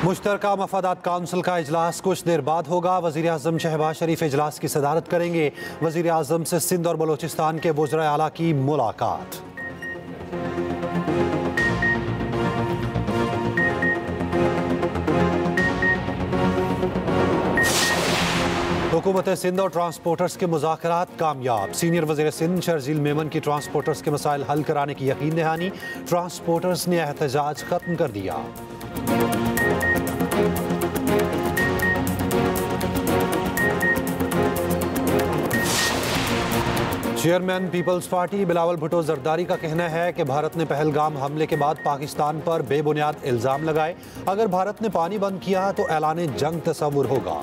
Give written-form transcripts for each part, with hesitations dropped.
मुश्तरका मफादात council का इजलास कुछ देर बाद होगा। वज़ीर आज़म शहबाज शरीफ इजलास की सदारत करेंगे। वज़ीर आज़म से सिंध और बलोचिस्तान के वज़राए आला की मुलाकात। हुकूमत सिंध और ट्रांसपोर्टर्स के मुज़ाकरात कामयाब। सीनियर वज़ीर सिंध शर्जील मेमन की ट्रांसपोर्टर्स के मसाइल हल कराने की यकीन दहानी। ट्रांसपोर्टर्स ने एहतजाज खत्म कर दिया। Chairman Peoples Party Bilawal Bhutto Zardari का कहना है कि भारत ने पहलगाम हमले के बाद पाकिस्तान पर बेबुनियाद इल्जाम लगाए। अगर भारत ने पानी बंद किया तो ऐलान जंग तस्वुर होगा।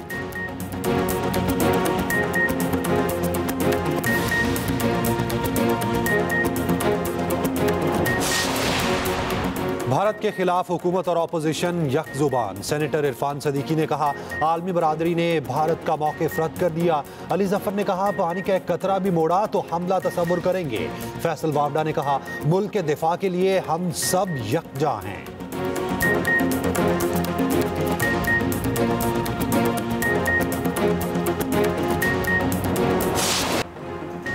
भारत के खिलाफ हुकूमत और अपोजिशन यकजुबान। सेनेटर इरफान सदीकी ने कहा, आलमी बरादरी ने भारत का मौक़िफ़ रद्द कर दिया। अली जफर ने कहा, पानी का एक कतरा भी मोड़ा तो हमला तसव्वुर करेंगे। फैसल वावडा ने कहा, मुल्क के दिफा के लिए हम सब यकजा हैं।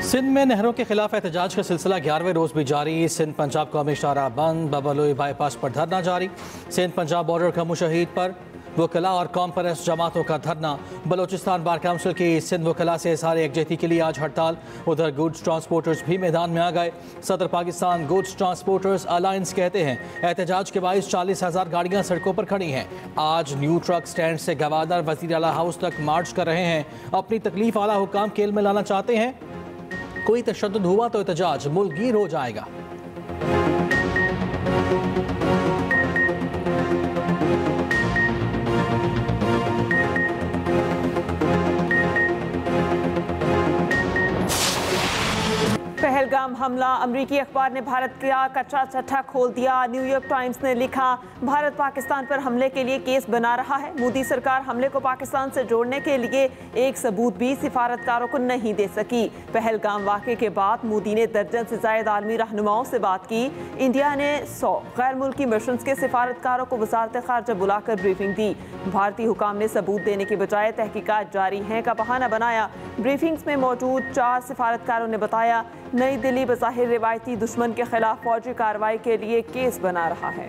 सिंध में नहरों के खिलाफ एहतजाज का सिलसिला 11वें रोज भी जारी। सिंध पंजाब कौमी शाहराह बंद, बबलोई बाईपास पर धरना जारी। सिंध पंजाब बॉर्डर का मुशहीद पर वकला और कौम परस्त जमातों का धरना। बलोचिस्तान बार काउंसिल की सिंध वकला से इज़हार यकजहती के लिए आज हड़ताल। उधर गुड्स ट्रांसपोर्टर्स भी मैदान में आ गए। सदर पाकिस्तान गुड्स ट्रांसपोर्टर्स अलायंस कहते हैं, एहतजाज के बाइस 40,000 गाड़ियाँ सड़कों पर खड़ी हैं। आज न्यू ट्रक स्टैंड से गवादर वज़ीर आला हाउस तक मार्च कर रहे हैं। अपनी तकलीफ आला हुकाम केल में लाना चाहते हैं। कोई तशद्दुद हुआ तो एहतजाज मुल्कगीर हो जाएगा। पहलगाम हमला, अमरीकी अखबार ने भारत का कच्चा चट्टा खोल दिया। न्यूयॉर्क टाइम्स ने लिखा, भारत पाकिस्तान पर हमले के लिए केस बना रहा है। मोदी सरकार हमले को पाकिस्तान से जोड़ने के लिए एक सबूत भी सिफारतकारों को नहीं दे सकी। पहलगाम वाक़े के बाद मोदी ने दर्जन से ज़ायद आलमी रहनुमाओं से बात की। इंडिया ने 100 गैर मुल्की मिशंस के सिफारतकारों को वज़ारत ख़ारजा बुलाकर ब्रीफिंग दी। भारतीय हुकाम ने सबूत देने के बजाय तहकीकात जारी हैं का बहाना बनाया। ब्रीफिंग्स में मौजूद 4 सिफारतकारों ने बताया, नई दिल्ली बज़ाहिर रिवायती दुश्मन के खिलाफ फौजी कार्रवाई के लिए केस बना रहा है।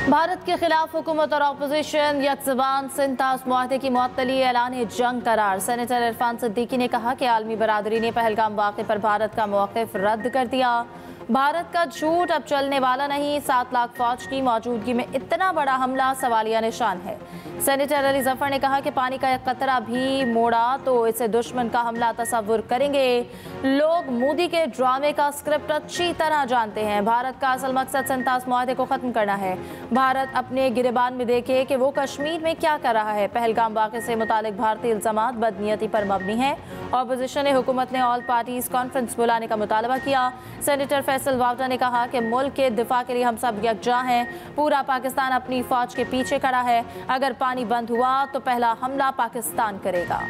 भारत के खिलाफ हुकूमत और अपोजिशन यकजुबान। सिंध ताउस मुआहदे की मुअत्तली, ऐलान जंग करार। सेनेटर इरफान सदीकी ने कहा कि आलमी बरादरी ने पहलगाम वाक़े पर भारत का मौक़िफ़ रद्द कर दिया। भारत का झूठ अब चलने वाला नहीं। 7 लाख फौज की मौजूदगी में इतना बड़ा हमला सवालिया निशान है। सेनेटर अली जफर ने कहा कि पानी का एक कतरा भी मोड़ा तो इसे दुश्मन का हमला तस्वुर करेंगे। लोग मोदी के ड्रामे का स्क्रिप्ट अच्छी तरह जानते हैं। भारत का असल मकसद सिंध ताउस मुआहदे को ख़त्म करना है। भारत अपने गिरेबान में देखे कि वो कश्मीर में क्या कर रहा है। पहलगाम वाक़े से मुतालिक भारतीय इल्ज़ामात बदनीयती पर मबनी है। अपोजिशन ने हुकूमत ने ऑल पार्टीज़ कॉन्फ्रेंस बुलाने का मुतालबा किया। सेनेटर फैसल वावडा ने कहा कि मुल्क के दिफा के लिए हम सब यकजा हैं। पूरा पाकिस्तान अपनी फौज के पीछे खड़ा है। अगर पानी बंद हुआ तो पहला हमला पाकिस्तान करेगा।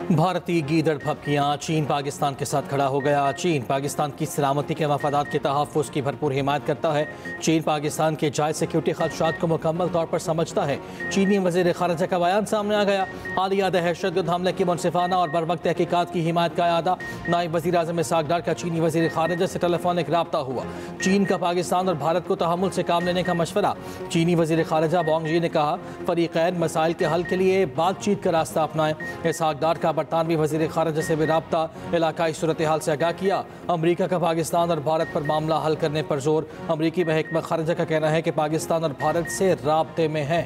भारतीय गीदड़ भपकियाँ, चीन पाकिस्तान के साथ खड़ा हो गया। चीन पाकिस्तान की सलामती के मफादात के तहफ़्फ़ुज़ की भरपूर हिमायत करता है। चीन पाकिस्तान के जायज़ सिक्योरिटी खदशात को मुकम्मल तौर पर समझता है। चीनी वज़ीर ख़ारजा का बयान सामने आ गया। हालिया दहशतगर्द हमले की मुनसिफाना और बरवक्त तहकीकात की हिमायत का अदा। नायब वज़ीर आज़म इसहाक़ डार का चीनी वज़ीर ख़ारजा से टेलीफोनिक रब्ता हुआ। चीन का पाकिस्तान और भारत को तहम्मुल से काम लेने का मशवरा। चीनी वज़ीर ख़ारजा वांग यी ने कहा, फ़रीक़ैन मसाइल के हल के लिए बातचीत का रास्ता अपनाएं। इसहाक़ डार का बरतानवी वज़ीर ख़ारजा से भी राब्ता, इलाकाई सूरत हाल से आगाह किया। अमरीका का पाकिस्तान और भारत पर मामला हल करने पर जोर। अमरीकी महकमा ख़ारजा का कहना है कि पाकिस्तान और भारत से राब्ते में है।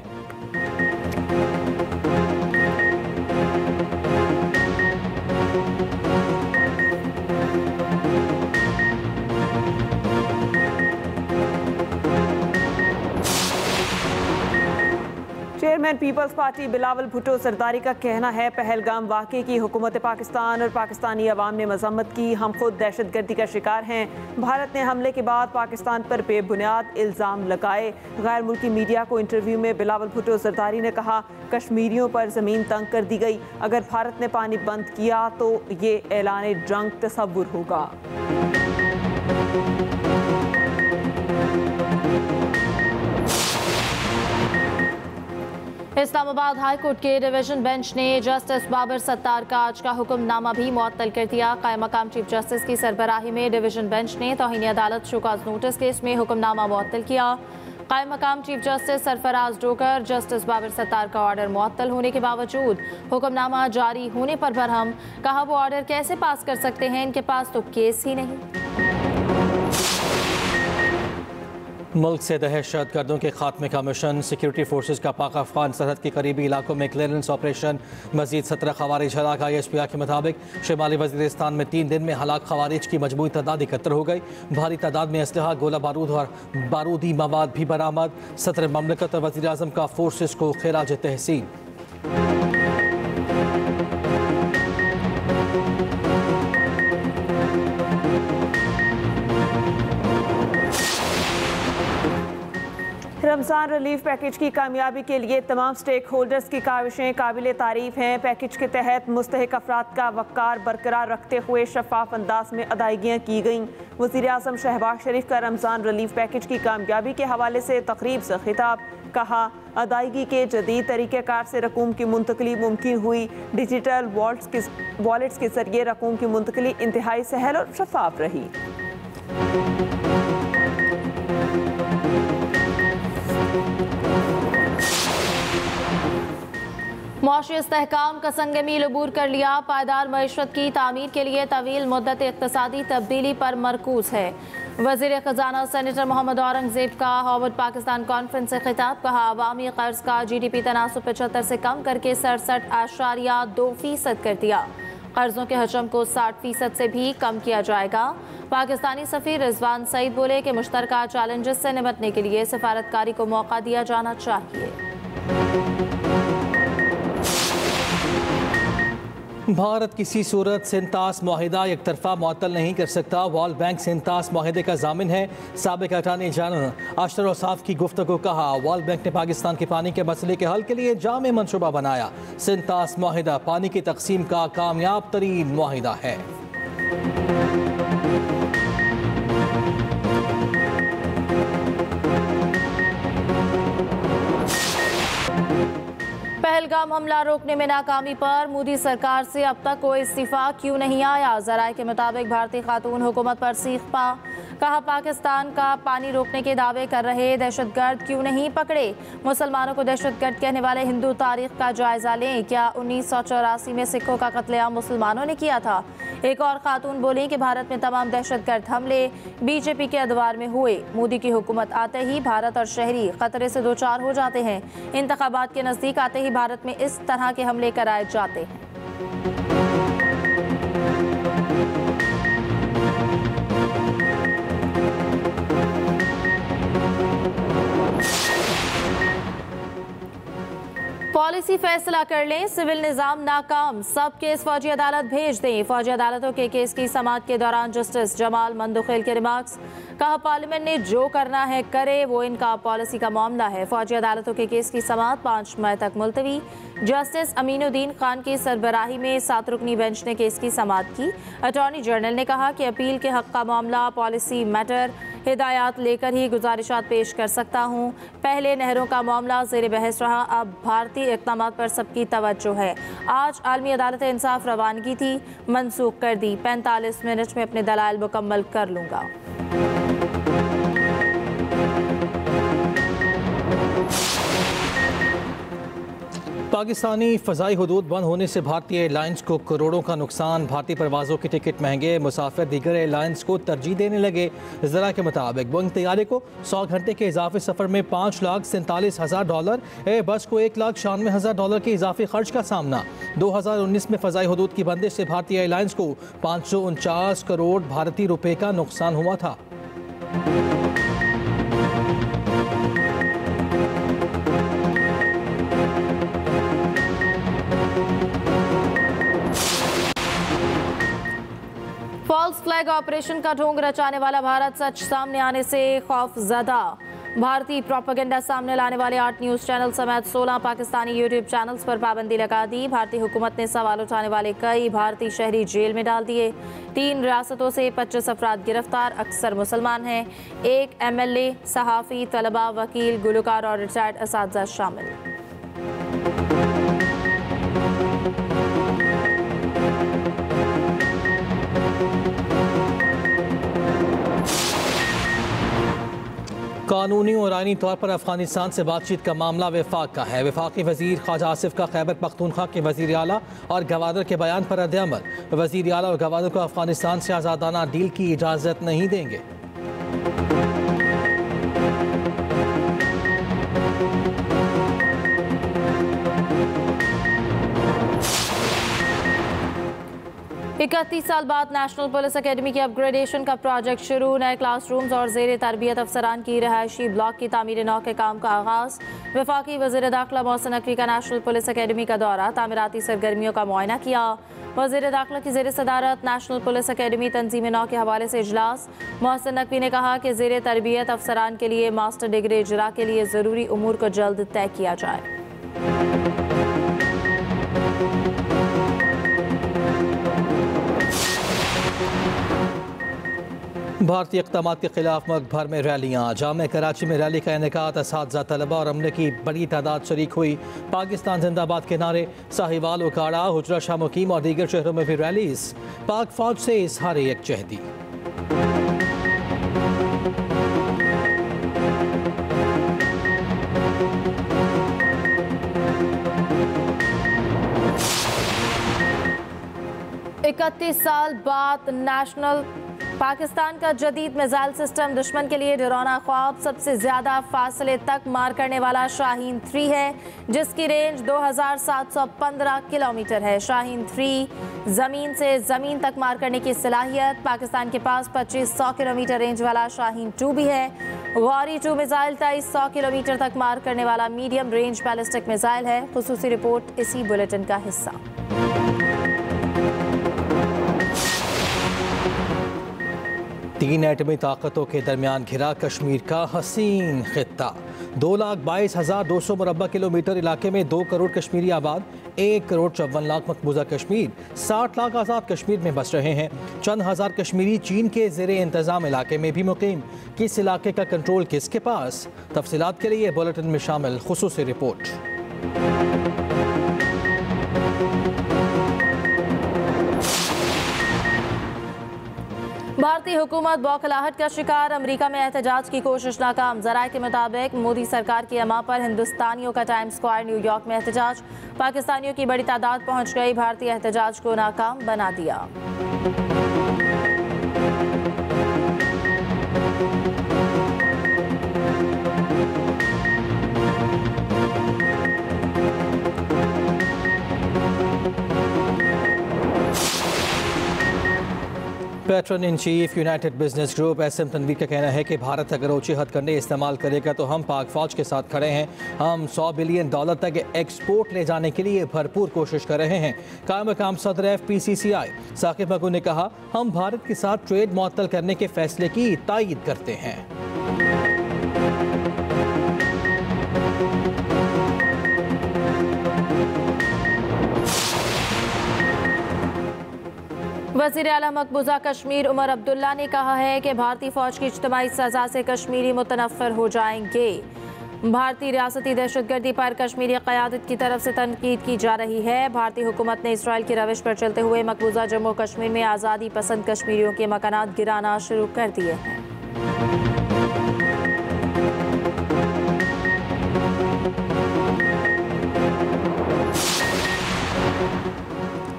Chairman Peoples Party Bilawal Bhutto Zardari का कहना है, पहलगाम वाक़े की हुकूमत पाकिस्तान और पाकिस्तानी अवाम ने मजम्मत की। हम खुद दहशतगर्दी का शिकार हैं। भारत ने हमले के बाद पाकिस्तान पर बेबुनियाद इल्ज़ाम लगाए। गैर मुल्की मीडिया को इंटरव्यू में बिलावल भुट्टो जरदारी ने कहा, कश्मीरियों पर ज़मीन तंग कर दी गई। अगर भारत ने पानी बंद किया तो ये ऐलान जंग तस्वुर होगा। इस्लामाबाद हाई कोर्ट के डिवीजन बेंच ने जस्टिस बाबर सत्तार का आज का हुक्मनामा भी मुअत्तल कर दिया। कायम मकाम चीफ जस्टिस की सरबराही में डिवीजन बेंच ने तौहीन अदालत शोकाज नोटिस केस में हुक्मनामा मुअत्तल किया। कायम मकाम chief justice Sarfaraz Dogar justice Babar Sattar का ऑर्डर मुअत्तल होने के बावजूद हुक्मनामा जारी होने पर बरहम। कहा, वो ऑर्डर कैसे पास कर सकते हैं, इनके पास तो केस ही नहीं। मुल्क से दहशत गर्दों के खात्मे का मिशन। सिक्योरिटी फोर्सेज का पाक अफगान सरहद के करीबी इलाकों में क्लियरेंस ऑपरेशन। मजीद 17 खवारिज हलाक। ISPR के मुताबिक शिमाली वजीरिस्तान में 3 दिन में हलाक खवारिज की मजमूई तादाद 71 हो गई। भारी तादाद में असलहा, गोला बारूद और बारूदी मवाद भी बरामद। सदर ममलकत और वज़ीर आज़म का फोर्सेज को खिराज तहसीन। रमज़ान रिलीफ पैकेज की कामयाबी के लिए तमाम स्टेक होल्डर्स की काविशें काबिल तारीफ हैं। पैकेज के तहत मुस्तहिक अफराद का वक़ार बरकरार रखते हुए शफाफ अंदाज में अदायगियाँ की गईं। वज़ीर आज़म शहबाज शरीफ का रमज़ान रिलीफ पैकेज की कामयाबी के हवाले से तकरीब से खिताब। कहा, अदायगी के जदीद तरीक़ेकार से रकूम की मुंतकली मुमकिन हुई। डिजिटल वॉलेट्स के ज़रिए रकूम की मुंतकली इंतहाई सहल और शफाफ रही। मुआशी इस्तेहकाम का संग मील अबूर कर लिया। पायदार मईशत की तामीर के लिए तवील मुद्दत इक़्तिसादी तब्दीली पर मरकूज है। वज़ीर ख़जाना सेनेटर मोहम्मद औरंगज़ेब का हॉवर्ड पाकिस्तान कॉन्फ्रेंस से खिताब। कहा, अवामी कर्ज का GDP तनासुब 75 से कम करके 67.2% कर दिया। कर्जों के हजम को 60% से भी कम किया जाएगा। पाकिस्तानी सफ़ीर रिजवान सईद बोले कि मुश्तरका चैलेंजेस से निपटने के लिए सफारतकारी को मौका दिया जाना चाहिए। भारत किसी सूरत सिंतास माहिदा एक तरफा मुअत्तल नहीं कर सकता। वर्ल्ड बैंक सिंतास माहिदे का जामिन है। साबिक अटॉर्नी जनरल अशर औसाफ की गुफ्तगू। कहा, वर्ल्ड बैंक ने पाकिस्तान के पानी के मसले के हल के लिए जामे मनसूबा बनाया। सिंतास माहिदा पानी की तकसीम का कामयाब तरीन माहिदा है। पहलगाम हमला रोकने में नाकामी पर मोदी सरकार से अब तक कोई इस्तीफा क्यों नहीं आया। ज़राए के मुताबिक भारतीय खातून हुकूमत पर सीख पा। कहा, पाकिस्तान का पानी रोकने के दावे कर रहे दहशतगर्द क्यों नहीं पकड़े। मुसलमानों को दहशतगर्द कहने वाले हिंदू तारीख का जायजा लें। क्या 1984 में सिखों का कत्लेआम मुसलमानों ने किया था। एक और खातून बोली कि भारत में तमाम दहशतगर्द हमले BJP के अदवार में हुए। मोदी की हुकूमत आते ही भारत और शहरी खतरे से दो चार हो जाते हैं। इंतखाबात के नज़दीक आते ही भारत में इस तरह के हमले कराए जाते हैं। पॉलिसी फैसला कर लें, सिविल निज़ाम नाकाम, सब केस फौजी अदालत भेज दें। फौजी अदालतों के केस की समाअत के दौरान जस्टिस जमाल मंदुखेल के रिमार्क्स। कहा, पार्लियामेंट ने जो करना है करे, वो इनका पॉलिसी का मामला है। फौजी अदालतों के केस की समाअत 5 मई तक मुलतवी। जस्टिस अमीनुद्दीन खान की सरबराही में 7 रुकनी बेंच ने केस की समाअत की। अटॉर्नी जनरल ने कहा कि अपील के हक का मामला पॉलिसी मैटर, हिदायत लेकर ही गुजारिशात पेश कर सकता हूँ। पहले नहरों का मामला ज़ेर बहस रहा, अब भारतीय इक़दामात पर सबकी तवज्जो है। आज आलमी अदालत इंसाफ रवानगी थी, मनसूख कर दी। 45 मिनट में अपने दलाइल मुकम्मल कर लूँगा। पाकिस्तानी फ़ज़ाई हुदूद बंद होने से भारतीय एयरलाइंस को करोड़ों का नुकसान। भारतीय परवाज़ों के टिकट महंगे, मुसाफिर दीगर एयरलाइंस को तरजीह देने लगे। ज़रा के मुताबिक बोइंग तैयारे को 100 घंटे के इजाफी सफ़र में $5,47,000, एयरबस को $1,96,000 के इजाफी खर्च का सामना। 2019 में फ़ज़ाई हुदूद की बंदिश से भारतीय एयरलाइंस को 549 करोड़ भारतीय रुपये का नुकसान हुआ था। फॉल्स फ्लैग ऑपरेशन का ढोंग रचाने वाला भारत सच सामने आने से खौफजदा। भारतीय प्रोपेगेंडा सामने लाने वाले 8 न्यूज चैनल समेत 16 पाकिस्तानी यूट्यूब चैनल्स पर पाबंदी लगा दी। भारतीय हुकूमत ने सवाल उठाने वाले कई भारतीय शहरी जेल में डाल दिए। 3 रियासतों से 25 अफराद गिरफ्तार, अक्सर मुसलमान हैं। 1 MLA, सहाफ़ी, तलबा, वकील, गुलकार और रिटायर्ड असातिज़ा शामिल। कानूनी और आईनी तौर पर अफगानिस्तान से बातचीत का मामला विफाक का है। वफाकी वजीर ख्वाजा आसिफ का खैबर पख्तूनख्वा के वजीर आला और गवर्नर के बयान पर रद्द-ए-अमल। वजीर आला और गवर्नर को अफगानिस्तान से आज़ादाना डील की इजाज़त नहीं देंगे। इकतीस साल बाद नेशनल पुलिस अकेडमी की अपग्रेडेशन का प्रोजेक्ट शुरू। नए क्लासरूम्स और ज़ेर तरबियत अफसरान की रहायशी ब्लॉक की तामीर नौ के काम का आगाज़। वफाकी वज़ीर दाखिला मोहसिन नकवी का नेशनल पुलिस अकेडमी का दौरा, तामीराती सरगर्मियों का मुआयना किया। वज़ीर दाखिला की ज़ेर सदारत नेशनल पुलिस अकेडमी तंजीम नौ के हवाले से इजलास। मोहसिन नकवी ने कहा कि ज़ेर तरबियत अफसरान के लिए मास्टर डिग्री इजरा के लिए ज़रूरी उमूर को जल्द तय किया जाए। भारतीय इक़दामात के खिलाफ मुल्क भर में रैलियाँ। जामे कराची में रैली का इनेकात, असातिज़ा, तलबा और अमले की बड़ी तादाद शरीक हुई। पाकिस्तान जिंदाबाद के नारे, साहिवाल, उकाड़ा, हुजरा शाह मुकीम और दीगर शहरों में भी रैलीज। पाक फौज से इज़हार यकजहती। इकतीस साल बाद नेशनल पाकिस्तान का जदीद मिसाइल सिस्टम दुश्मन के लिए डरावना ख्वाब। सबसे ज्यादा फासले तक मार करने वाला शाहीन 3 है, जिसकी रेंज 2715 किलोमीटर है। शाहीन 3 जमीन से जमीन तक मार करने की सलाहियत। पाकिस्तान के पास 2500 किलोमीटर रेंज वाला शाहीन 2 भी है। गौरी 2 मिसाइल 2300 किलोमीटर तक मार करने वाला मीडियम रेंज बैलिस्टिक मिसाइल है। खुसूसी रिपोर्ट इसी बुलेटिन का हिस्सा। तीन एटमी ताकतों के दरमियान घिरा कश्मीर का हसीन खित्ता। 2,22,200 मुरब्बा किलोमीटर इलाके में 2 करोड़ कश्मीरी आबाद, 1,54,00,000 मकबूजा कश्मीर, 60 लाख आज़ाद कश्मीर में बस रहे हैं। चंद हज़ार कश्मीरी चीन के ज़ेरे इंतज़ाम इलाके में भी मुकीम। किस इलाके का कंट्रोल किसके पास? तफसीलात के लिए बुलेटिन में शामिल खुसूसी रिपोर्ट। भारतीय हुकूमत बौखलाहट का शिकार। अमेरिका में एहतजाज की कोशिश नाकाम। ज़राए के मुताबिक मोदी सरकार की अमा पर हिंदुस्तानियों का टाइम्स स्क्वायर न्यूयॉर्क में एहतजाज। पाकिस्तानियों की बड़ी तादाद पहुंच गई। भारतीय एहतजाज को नाकाम बना दिया। Patron in chief United Business Group SM Tanveer का कहना है कि भारत अगर ऊंची हथकंडे इस्तेमाल करेगा तो हम पाक फौज के साथ खड़े हैं। हम $100 बिलियन तक एक्सपोर्ट ले जाने के लिए भरपूर कोशिश कर रहे हैं। कायम सदर FPCCI साकिब मगू ने कहा, हम भारत के साथ ट्रेड मुअत्तल करने के फैसले की तायीद करते हैं। वज़ीर आला मकबूजा कश्मीर उमर अब्दुल्ला ने कहा है कि भारतीय फौज की इज्तिमाई सजा से कश्मीरी मुतनफ़िर हो जाएंगे। भारतीय रियासती दहशतगर्दी पर कश्मीरी क़यादत की तरफ से तनकीद की जा रही है। भारतीय हुकूमत ने इसराइल की रविश पर चलते हुए मकबूजा जम्मू कश्मीर में आज़ादी पसंद कश्मीरियों के मकानात गिराना शुरू कर दिए हैं।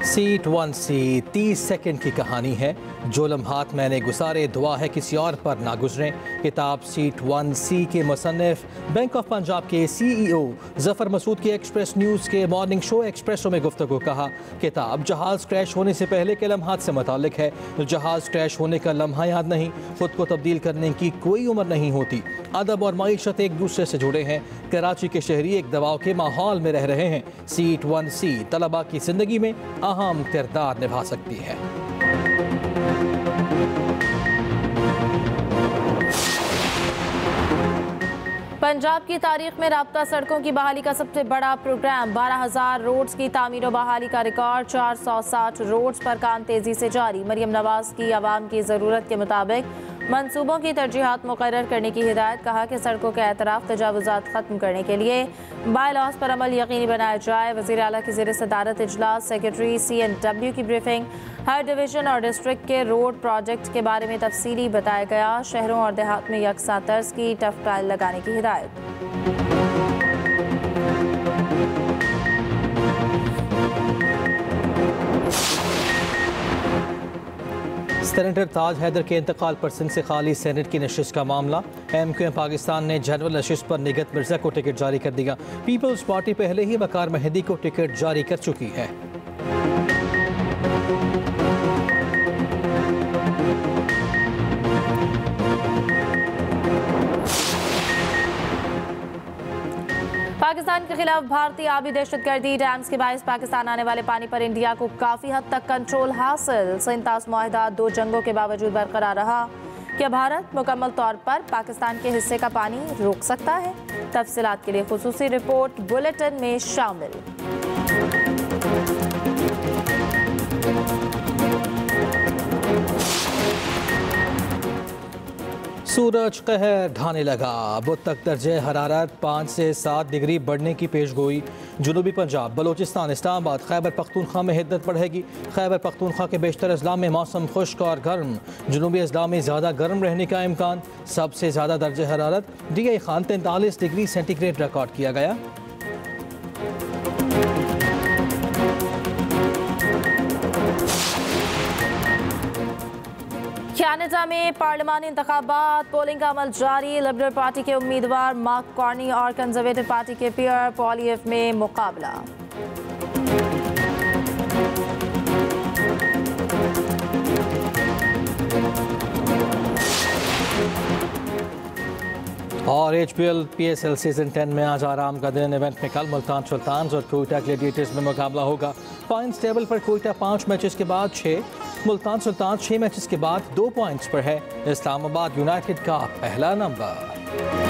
सीट 1C 30 सेकंड की कहानी है। जो लम्हात मैंने गुजारे, दुआ है किसी और पर ना गुजरें। किताब सीट 1C के मुसन्निफ बैंक ऑफ पंजाब के CEO जफर मसूद की एक्सप्रेस न्यूज़ के मॉर्निंग शो एक्सप्रेसो में गुफ्तगू। कहा, किताब जहाज़ क्रैश होने से पहले के लम्हात से मुतालिक है। जहाज़ क्रैश होने का लम्हा याद नहीं, खुद को तब्दील करने की कोई उम्र नहीं होती। अदब और मईशत एक दूसरे से जुड़े हैं। कराची के शहरी एक दबाव के माहौल में रह रहे हैं। सीट 1C तलबा की जिंदगी में अहम किरदार निभा सकती है। पंजाब की तारीख में राब्ता सड़कों की बहाली का सबसे बड़ा प्रोग्राम 12,000 रोड्स की तामीर और बहाली का रिकॉर्ड। 460 रोड्स पर काम तेजी से जारी। मरियम नवाज की आवाम की ज़रूरत के मुताबिक मंसूबों की तरजीहात मुकर्रर करने की हिदायत। कहा कि सड़कों के एतराफ़ तजावुज़ात ख़त्म करने के लिए बाय लॉज पर अमल यकीनी बनाया जाए। वज़ीर आला की ज़ेर सदारत इजलास, सेक्रेटरी CNW की ब्रीफिंग। हर डिवीज़न और डिस्ट्रिक्ट के रोड प्रोजेक्ट के बारे में तफसीली बताया गया। शहरों और देहात में यकसा तर्ज की टफ टाइल लगाने की हिदायत। सेनेटर ताज हैदर के इंतकाल पर सिंध से खाली सेनेट की नशिस्त का मामला। MQM पाकिस्तान ने जनरल नशिस्त पर निगत मिर्जा को टिकट जारी कर दिया। पीपल्स पार्टी पहले ही वकार मेहदी को टिकट जारी कर चुकी है। पाकिस्तान के खिलाफ भारतीय आबी दहशतगर्दी डैम्स के बायस पाकिस्तान आने वाले पानी पर इंडिया को काफ़ी हद तक कंट्रोल हासिल। 37 मुआहिदा 2 जंगों के बावजूद बरकरार रहा। क्या भारत मुकम्मल तौर पर पाकिस्तान के हिस्से का पानी रोक सकता है? तफसीलात के लिए खुसूसी रिपोर्ट बुलेटिन में शामिल। सूरज कहर ढाने लगा। बुध तक दर्जे हरारत 5 से 7 डिग्री बढ़ने की पेशगोई। जनूबी पंजाब, बलोचिस्तान, इस्लामाबाद, खैबर पख्तूनख्वा में हिद्दत बढ़ेगी। खैबर पख्तूनख्वा के बेशतर अजला में मौसम खुश्क और गर्म। जनूबी अजला में ज़्यादा गर्म रहने का इम्कान। सबसे ज़्यादा दर्जे हरारत DI Khan 43 degree centigrade record किया गया। कनाडा में पार्लिमानी इंतखाबात, पोलिंग का अमल जारी। लिबरल पार्टी के उम्मीदवार मार्क कार्नी और कंजर्वेटिव पार्टी के पियर पॉलिएव में मुकाबला। और HPL PSL सीजन 10 में आज आराम का दिन। इवेंट में कल मुल्तान सुल्तान्स और कोयटा ग्लैडिएटर्स में मुकाबला होगा। पॉइंट्स टेबल पर कोयटा 5 मैचेस के बाद 6, मुल्तान सुल्तान 6 मैचेस के बाद 2 पॉइंट्स पर है। इस्लामाबाद यूनाइटेड का पहला नंबर।